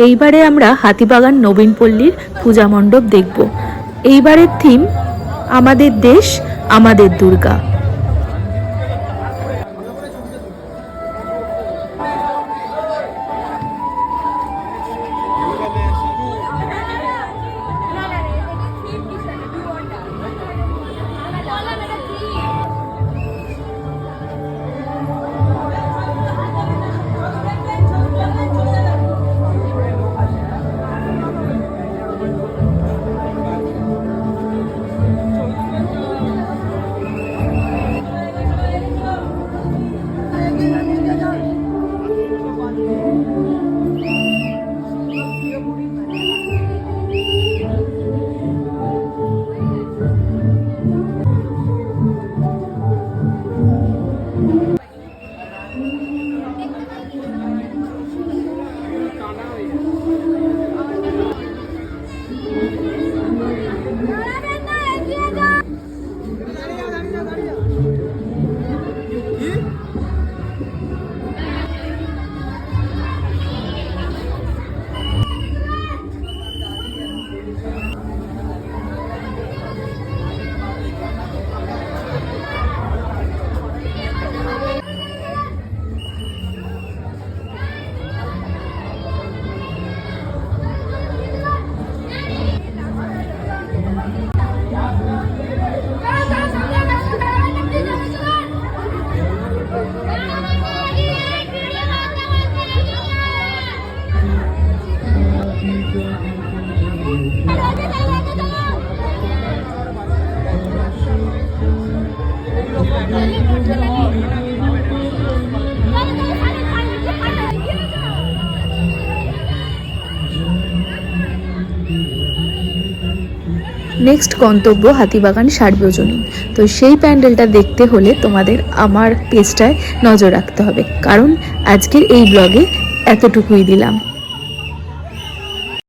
এইবারে আমরা হাতিবাগান নবীনপল্লীর পূজা মণ্ডপ দেখব। এইবারের থিম আমাদের দেশ আমাদের দুর্গা। নেক্সট গন্তব্য হাতিবাগান সার্বজনীন। তো সেই প্যান্ডেলটা দেখতে হলে তোমাদের আমার পেজটায় নজর রাখতে হবে, কারণ আজকের এই ব্লগে এতটুকুই দিলাম।